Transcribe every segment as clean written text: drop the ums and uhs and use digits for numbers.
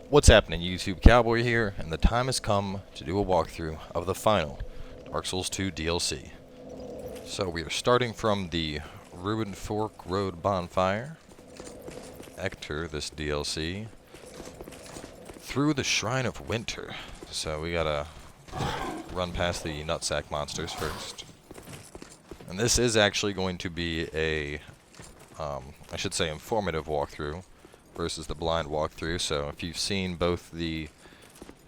What's happening, YouTube? Cowboy here, and the time has come to do a walkthrough of the final Dark Souls 2 DLC. So we are starting from the Ruined Fork Road Bonfire, enter this DLC, through the Shrine of Winter. So we gotta run past the nutsack monsters first. And this is actually going to be a, I should say, informative walkthrough versus the blind walkthrough. So if you've seen both the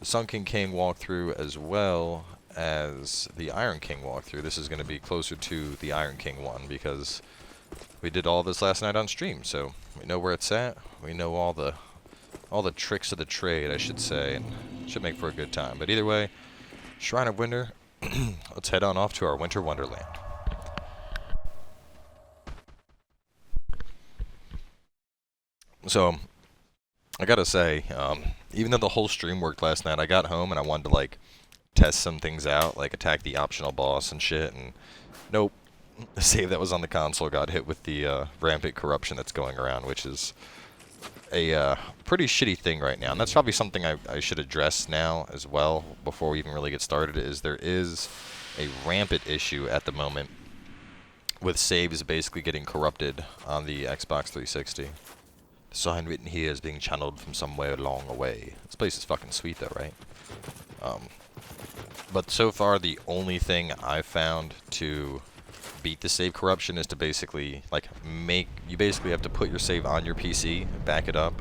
Sunken King walkthrough as well as the Iron King walkthrough, this is going to be closer to the Iron King one because we did all this last night on stream. So we know where it's at. We know all the tricks of the trade, I should say, and it should make for a good time. But either way, Shrine of Winter. Let's head on off to our Winter Wonderland. So, I gotta say, even though the whole stream worked last night, I got home and I wanted to, like, test some things out, like attack the optional boss and shit, and nope. The save that was on the console got hit with the rampant corruption that's going around, which is a pretty shitty thing right now. And that's probably something I should address now as well, before we even really get started, is there is a rampant issue at the moment with saves basically getting corrupted on the Xbox 360. The sign written here is being channeled from somewhere long away. This place is fucking sweet though, right? But so far the only thing I've found to beat the save corruption is to basically, like, you basically have to put your save on your PC, back it up,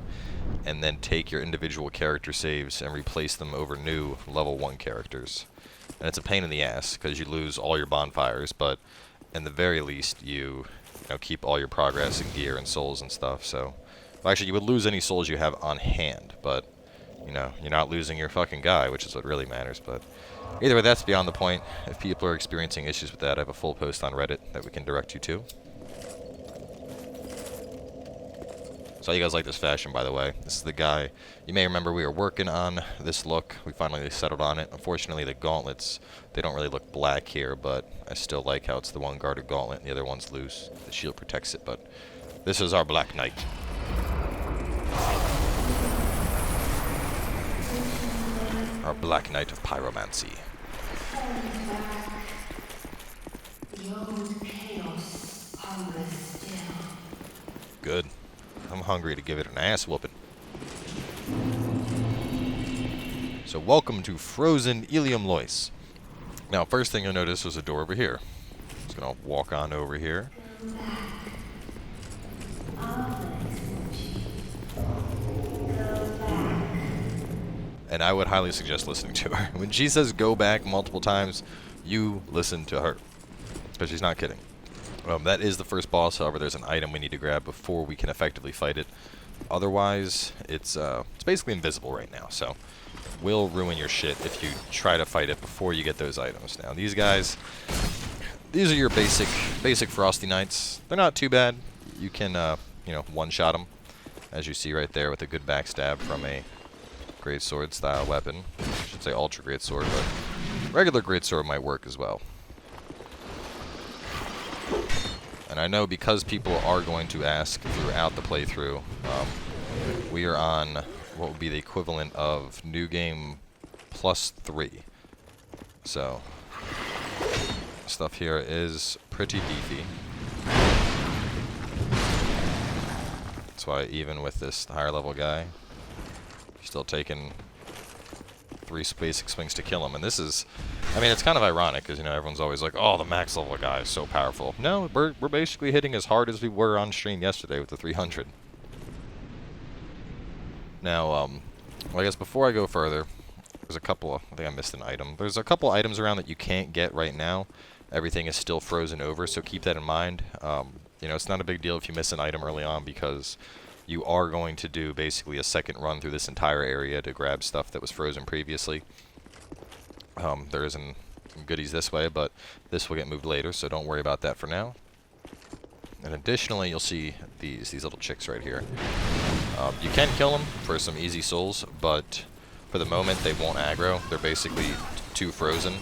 and then take your individual character saves and replace them over new level 1 characters. And it's a pain in the ass, because you lose all your bonfires, but in the very least you know, keep all your progress and gear and souls and stuff, so... Well, actually, you would lose any souls you have on hand, but, you know, you're not losing your fucking guy, which is what really matters, but... Either way, that's beyond the point. If people are experiencing issues with that, I have a full post on Reddit that we can direct you to. So you guys like this fashion, by the way. This is the guy. You may remember we were working on this look. We finally settled on it. Unfortunately, the gauntlets, they don't really look black here, but I still like how it's the one guarded gauntlet and the other one's loose. The shield protects it, but this is our Black Knight. Our Black Knight of Pyromancy. Good. I'm hungry to give it an ass whooping. So welcome to Frozen Eleum Loyce. Now, first thing you'll notice was a door over here. Just gonna walk on over here. And I would highly suggest listening to her. When she says go back multiple times, you listen to her. Because she's not kidding. That is the first boss, however, there's an item we need to grab before we can effectively fight it. Otherwise, it's basically invisible right now, so will ruin your shit if you try to fight it before you get those items. Now, these guys, these are your basic Frosty Knights. They're not too bad. You can, you know, one-shot them, as you see right there, with a good backstab from a greatsword style weapon. I should say ultra greatsword, but regular greatsword might work as well. And I know because people are going to ask throughout the playthrough, we are on what would be the equivalent of New Game +3. So, stuff here is pretty beefy. That's why even with this higher level guy, you're still taking 3 basic swings to kill him. And this is, I mean, it's kind of ironic because, you know, everyone's always like, oh, the max level guy is so powerful. No, we're basically hitting as hard as we were on stream yesterday with the 300. Now, well, I guess before I go further, there's a couple of, I think I missed an item. There's a couple items around that you can't get right now. Everything is still frozen over, so keep that in mind. You know, it's not a big deal if you miss an item early on because you are going to do basically a second run through this entire area to grab stuff that was frozen previously. There is some goodies this way, but this will get moved later, so don't worry about that for now. And additionally, you'll see these little chicks right here. You can kill them for some easy souls, but for the moment they won't aggro. They're basically too frozen.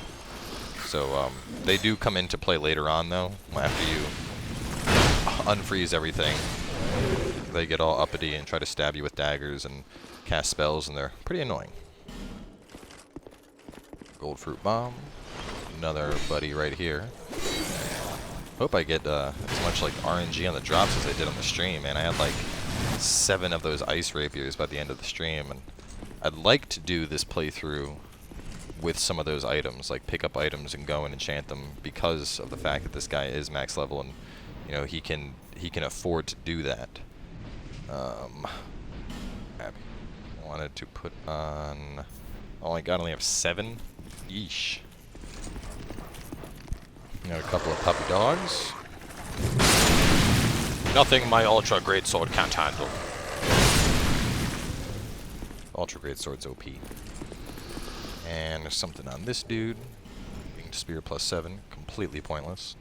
So they do come into play later on, though, after you unfreeze everything. they get all uppity and try to stab you with daggers and cast spells, and they're pretty annoying. Gold fruit bomb. Another buddy right here. Hope I get as much like RNG on the drops as I did on the stream, man. I had like 7 of those ice rapiers by the end of the stream, and I'd like to do this playthrough with some of those items, like pick up items and go and enchant them, because of the fact that this guy is max level and, you know, he can afford to do that. I wanted to put on. Oh my god, I only have 7. Yeesh. Got a couple of puppy dogs. Nothing my ultra great sword can't handle. Ultra great sword's OP. And there's something on this dude. Winged spear +7, completely pointless.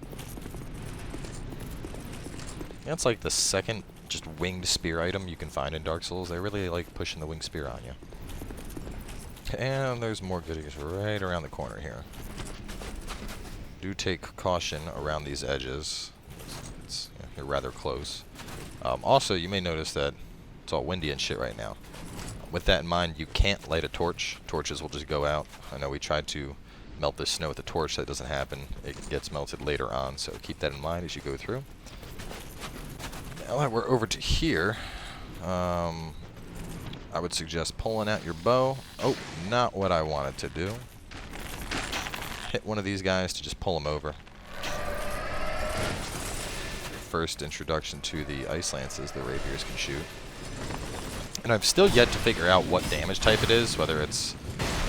That's like the second just winged spear item you can find in Dark Souls. They really like pushing the winged spear on you. And there's more goodies right around the corner here. Do take caution around these edges. You're rather close. Also, you may notice that it's all windy and shit right now. With that in mind, you can't light a torch. Torches will just go out. I know we tried to melt this snow with a torch. That doesn't happen. It gets melted later on, so keep that in mind as you go through. Now that we're over to here, I would suggest pulling out your bow. Oh, not what I wanted to do. Hit one of these guys to just pull him over. First introduction to the ice lances the rapiers can shoot. And I've still yet to figure out what damage type it is, whether it's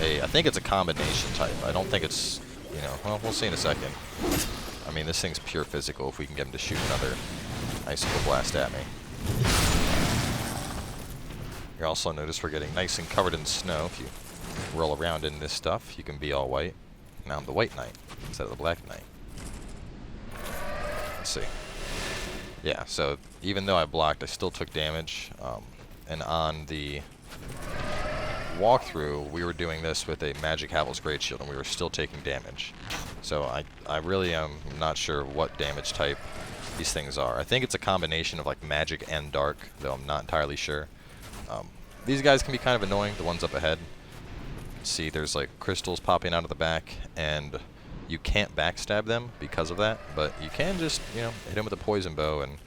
a, I think it's a combination type. I don't think it's, you know, well, we'll see in a second. I mean, this thing's pure physical if we can get him to shoot another icicle blast at me. You also notice we're getting nice and covered in snow. If you roll around in this stuff, you can be all white. Now I'm the white knight instead of the black knight. Let's see. Yeah, so even though I blocked, I still took damage. And on the walkthrough, we were doing this with a Magic Havel's Great Shield, and we were still taking damage. So I really am not sure what damage type these things are. I think it's a combination of like magic and dark, though I'm not entirely sure. These guys can be kind of annoying, the ones up ahead. See, there's like crystals popping out of the back, and you can't backstab them because of that, but you can just, you know, hit them with a poison bow and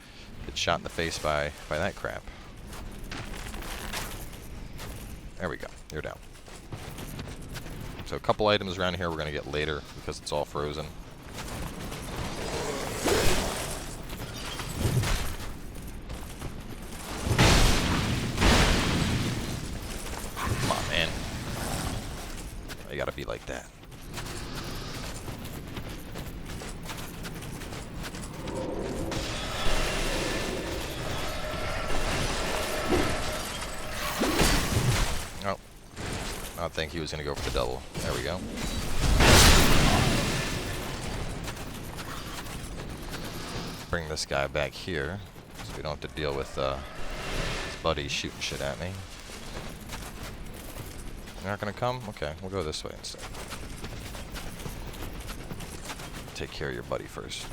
get shot in the face by that crap. There we go. You're down. So a couple items around here we're going to get later because it's all frozen. Come on, man. You gotta be like that. Oh. I think he was going to go for the double. There we go. Bring this guy back here so we don't have to deal with his buddy shooting shit at me. You're not going to come? Okay, we'll go this way instead. Take care of your buddy first.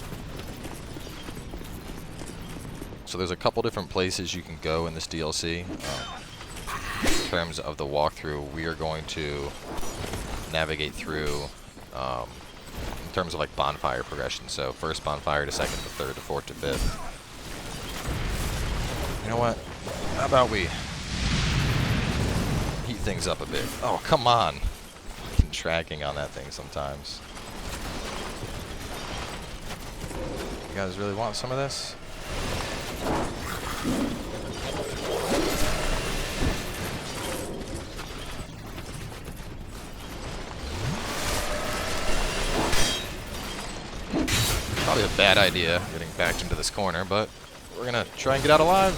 So there's a couple different places you can go in this DLC. In terms of the walkthrough, we are going to navigate through in terms of like bonfire progression. So first bonfire to second to third to fourth to fifth. You know what? How about we heat things up a bit? Oh, come on. Fucking tracking on that thing sometimes. You guys really want some of this? Probably a bad idea getting backed into this corner, but we're gonna try and get out alive.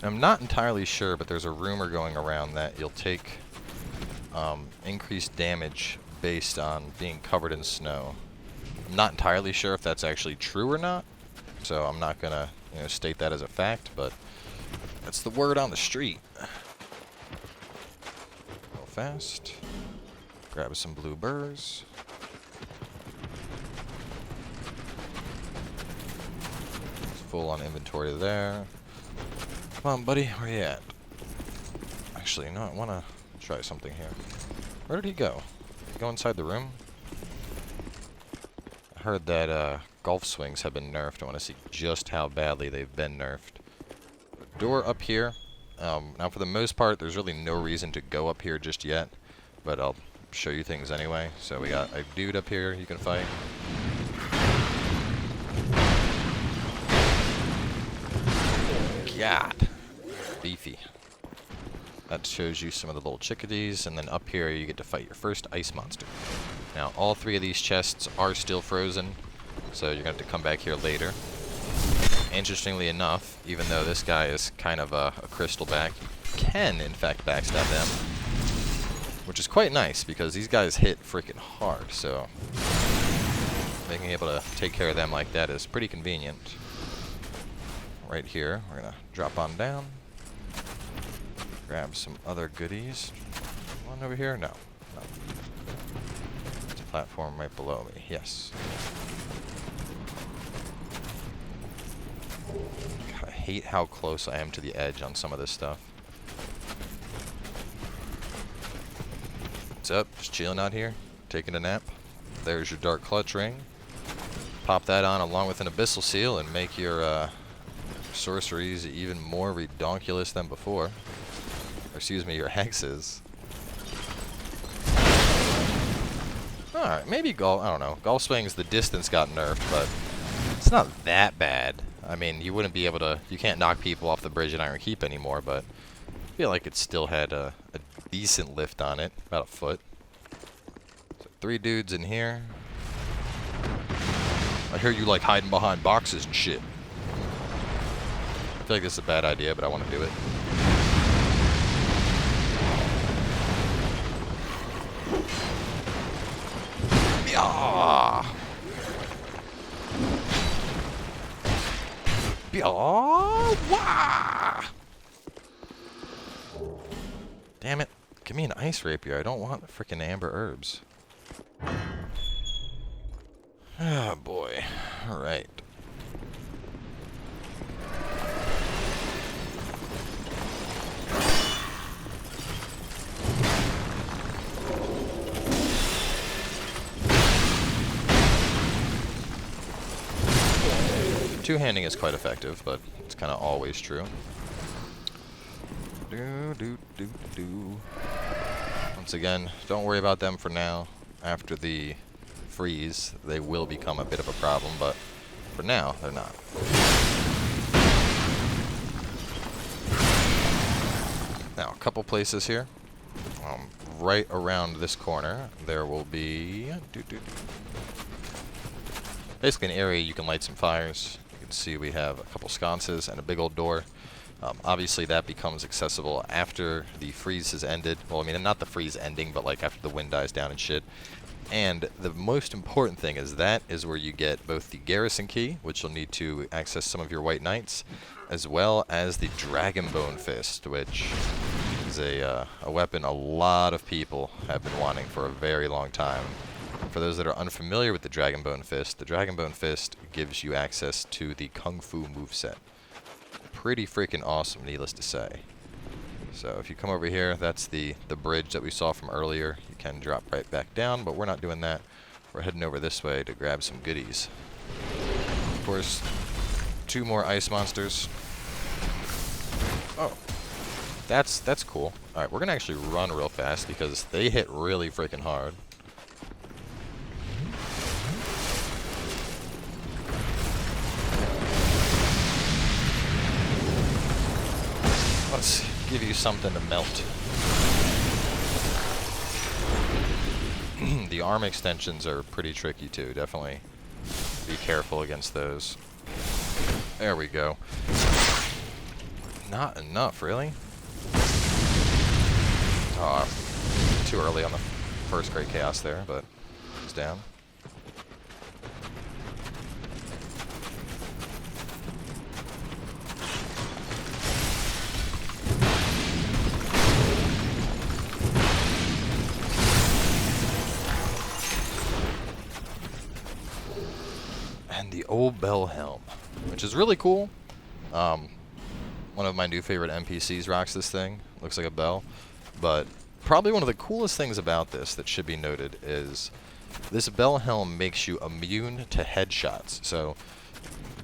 I'm not entirely sure, but there's a rumor going around that you'll take increased damage based on being covered in snow. I'm not entirely sure if that's actually true or not, so I'm not gonna, you know, state that as a fact, but That's the word on the street. Go fast. Grab some blue burrs. Full on inventory there. Come on, buddy. Where you at? Actually, you know, I want to try something here. Where did he go? Did he go inside the room? I heard that golf swings have been nerfed. I want to see just how badly they've been nerfed. Door up here. Now, for the most part, there's really no reason to go up here just yet, but I'll show you things anyway. So we got a dude up here you can fight. God, beefy. That shows you some of the little chickadees, and then up here you get to fight your first ice monster. Now, all three of these chests are still frozen, so you're going to have to come back here later. Interestingly enough, even though this guy is kind of a crystal back, you can in fact backstab them, which is quite nice because these guys hit freaking hard, so being able to take care of them like that is pretty convenient. Right here, we're going to drop on down, grab some other goodies. One over here? No. There's a platform right below me. Yes. God, I hate how close I am to the edge on some of this stuff. What's up? Just chilling out here, taking a nap. There's your dark clutch ring. Pop that on along with an abyssal seal and make your sorceries even more redonkulous than before. Or, excuse me, your hexes. Alright, maybe golf, I don't know. Golf swings, the distance got nerfed, but it's not that bad. I mean, you wouldn't be able to, you can't knock people off the bridge at Iron Keep anymore, but I feel like it still had a decent lift on it, about a foot. So 3 dudes in here. I hear you like hiding behind boxes and shit. I feel like this is a bad idea, but I want to do it. Yeah. Yeah. Damn it. Give me an ice rapier. I don't want freaking amber herbs. Oh boy. Alright. Two-handing is quite effective, but it's kind of always true. Once again, don't worry about them for now. After the freeze, they will become a bit of a problem, but for now, they're not. Now, a couple places here. Right around this corner, there will be basically an area you can light some fires. You can see we have a couple sconces and a big old door. Obviously that becomes accessible after the freeze has ended. Well, I mean, not the freeze ending, but like after the wind dies down and shit. And the most important thing is that is where you get both the garrison key, which you'll need to access some of your white knights, as well as the Dragonbone Fist, which is a weapon a lot of people have been wanting for a very long time. For those that are unfamiliar with the Dragonbone Fist gives you access to the Kung Fu moveset. Pretty freaking awesome, needless to say. So if you come over here, that's the bridge that we saw from earlier. You can drop right back down, but we're not doing that. We're heading over this way to grab some goodies. Of course, 2 more ice monsters. Oh, that's cool. All right, we're gonna actually run real fast because they hit really freaking hard. Let's give you something to melt. The arm extensions are pretty tricky too. Definitely be careful against those. There we go. Not enough, really? Too early on the first Great Chaos there, but it's down. the old bell helm, which is really cool. One of my new favorite NPCs rocks this thing. Looks like a bell. But probably one of the coolest things about this that should be noted is this bell helm makes you immune to headshots. So,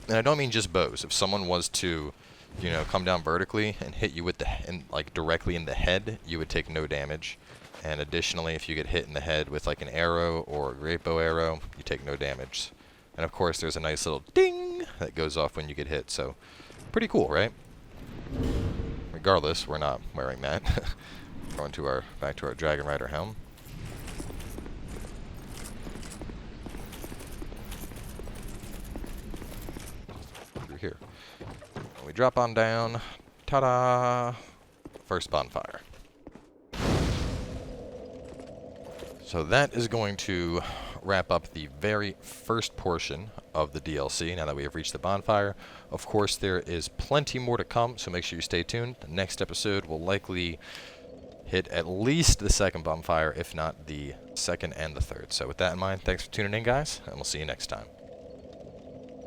and I don't mean just bows. If someone was to, you know, come down vertically and hit you with the like directly in the head, you would take no damage. And additionally, if you get hit in the head with like an arrow or a great bow arrow, you take no damage. And of course, there's a nice little ding that goes off when you get hit. So, pretty cool, right? Regardless, we're not wearing that. Going to back to our Dragon Rider helm. Through here. We drop on down. Ta-da! First bonfire. So that is going to wrap up the very first portion of the DLC now that we have reached the bonfire. Of course, there is plenty more to come, so make sure you stay tuned. The next episode will likely hit at least the second bonfire, if not the second and the third. So with that in mind, thanks for tuning in, guys, and we'll see you next time.